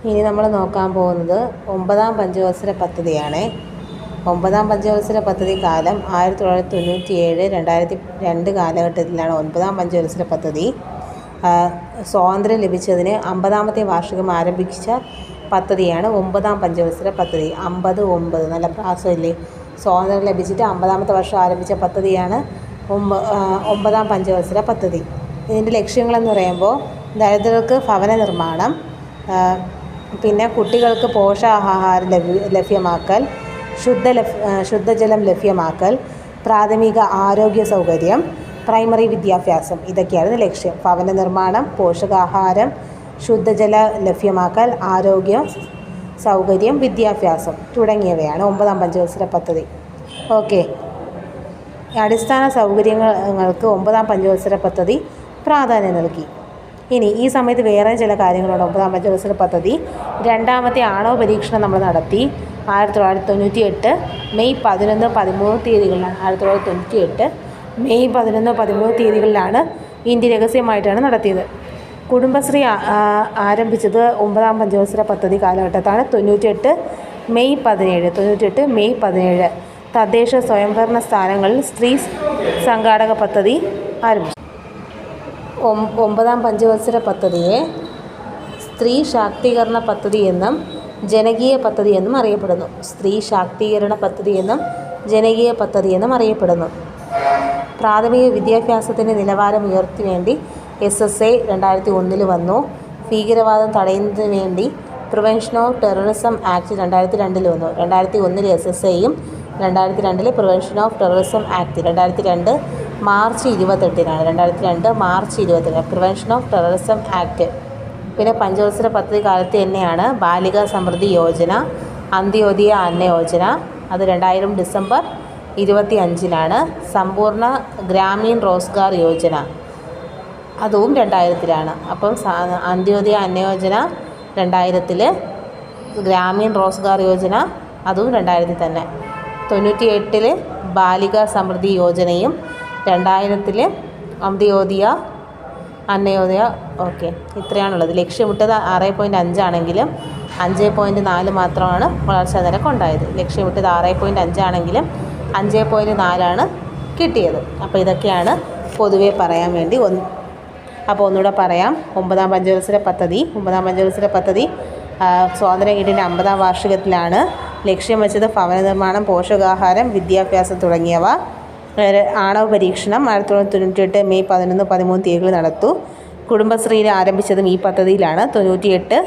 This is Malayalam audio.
ഇനി നമ്മൾ നോക്കാൻ പോകുന്നത് 9ാം പഞ്ചവത്സര പദ്ധതിയാണ്. 9ാം പഞ്ചവത്സര പദ്ധതി കാലം 1997-2002 കാലഘട്ടത്തിലാണ് 9ാം പഞ്ചവത്സര പദ്ധതി. സ്വാതന്ത്ര്യം ലഭിച്ചതിന് 50ാമത്തെ വാർഷികം ആരംഭിച്ച പദ്ധതിയാണ് 9ാം പഞ്ചവത്സര പദ്ധതി. 50-9 നല്ല പ്രാസമില്ലേ? സ്വാതന്ത്ര്യം ലഭിച്ചിട്ട് 50ാമത്തെ വർഷം ആരംഭിച്ച പദ്ധതിയാണ് 9ാം പഞ്ചവത്സര പദ്ധതി. ഇതിൻ്റെ ലക്ഷ്യങ്ങളെന്ന് പറയുമ്പോൾ ദരിദ്രർക്ക് ഭവന നിർമ്മാണം, പിന്നെ കുട്ടികൾക്ക് പോഷകാഹാരം ലഭ്യമാക്കൽ, ശുദ്ധജലം ലഭ്യമാക്കൽ, പ്രാഥമിക ആരോഗ്യ സൗകര്യം, പ്രൈമറി വിദ്യാഭ്യാസം, ഇതൊക്കെയായിരുന്നു ലക്ഷ്യം. ഭവന നിർമ്മാണം, പോഷകാഹാരം, ശുദ്ധജല ലഭ്യമാക്കൽ, ആരോഗ്യ സൗകര്യം, വിദ്യാഭ്യാസം തുടങ്ങിയവയാണ് 9ാം പഞ്ചവത്സര പദ്ധതി. ഓക്കെ, അടിസ്ഥാന സൗകര്യങ്ങൾക്ക് 9ാം പഞ്ചവത്സര പദ്ധതി പ്രാധാന്യം നൽകി. ഇനി ഈ സമയത്ത് വേറെ ചില കാര്യങ്ങളുണ്ട്. 9ാം പഞ്ചവത്സര പദ്ധതി രണ്ടാമത്തെ ആണവ പരീക്ഷണം നമ്മൾ നടത്തി 1998 മെയ് 11-13 തീയതികളിലാണ്. 1998 മെയ് 11-13 തീയതികളിലാണ് ഇന്ത്യ രഹസ്യമായിട്ടാണ് നടത്തിയത്. കുടുംബശ്രീ ആരംഭിച്ചത് 9ാം പഞ്ചവത്സര പദ്ധതി കാലഘട്ടത്താണ്. 98 മെയ് 17 തദ്ദേശ സ്വയംഭരണ സ്ഥാനങ്ങളിൽ സ്ത്രീ സംഘാടക പദ്ധതി ആരംഭിച്ചു. 9ാം പഞ്ചവത്സര പദ്ധതിയെ സ്ത്രീ ശാക്തീകരണ പദ്ധതി എന്നും ജനകീയ പദ്ധതി എന്നും അറിയപ്പെടുന്നു. സ്ത്രീ ശാക്തീകരണ പദ്ധതി എന്നും ജനകീയ പദ്ധതി എന്നും അറിയപ്പെടുന്നു. പ്രാഥമിക വിദ്യാഭ്യാസത്തിൻ്റെ നിലവാരം ഉയർത്തി വേണ്ടി SSA 2001 വന്നു. ഭീകരവാദം തടയുന്നതിന് വേണ്ടി പ്രിവെൻഷൻ ഓഫ് ടെററിസം ആക്ട് 2002 വന്നു. 2001 SSAയും 2002 prevention of terrorism act 2002 March 28-നാണ്. 2002 March 28 prevention of terrorism act. പിന്നെ പഞ്ചവത്സര പദ്ധതി കാലത്ത് തന്നെയാണ് ബാലിക സമൃദ്ധി യോജന, അന്ത്യോദയ അന്ന യോജന, അത് 2000 ഡിസംബർ 25-നാണ്. സമ്പൂർണ്ണ ഗ്രാമീൺ റോസ്ഗാർ യോജന, അതും 2000-ലാണ്. അപ്പം അന്ത്യോദയ അന്ന യോജന 2000, ഗ്രാമീൺ റോസ്ഗാർ യോജന അതും 2000 തന്നെ. 98 ബാലിക സമൃദ്ധി യോജനയും 2000 അന്ത്യോദയ അന്നയോദയ. ഓക്കെ, ഇത്രയാണുള്ളത്. ലക്ഷ്യമിട്ടത് 6.5 ആണെങ്കിലും 5.4 മാത്രമാണ് വളർച്ചാ നിരക്ക് ഉണ്ടായത്. ലക്ഷ്യമിട്ടത് 6.5 ആണെങ്കിലും 5.4 കിട്ടിയത്. അപ്പോൾ ഇതൊക്കെയാണ് പൊതുവെ പറയാൻ വേണ്ടി. അപ്പോൾ ഒന്നുകൂടെ പറയാം. 9ാം പഞ്ചവത്സര പദ്ധതി സ്വാതന്ത്ര്യം കിട്ടിയ 50ാം വാർഷികത്തിലാണ്. ലക്ഷ്യം വെച്ചത് ഭവന നിർമ്മാണം, പോഷകാഹാരം, വിദ്യാഭ്യാസം തുടങ്ങിയവ. ആണവ പരീക്ഷണം 1998 മെയ് 11-13 തീയതികളിൽ നടത്തു. കുടുംബശ്രീ ആരംഭിച്ചതും ഈ പദ്ധതിയിലാണ്. 98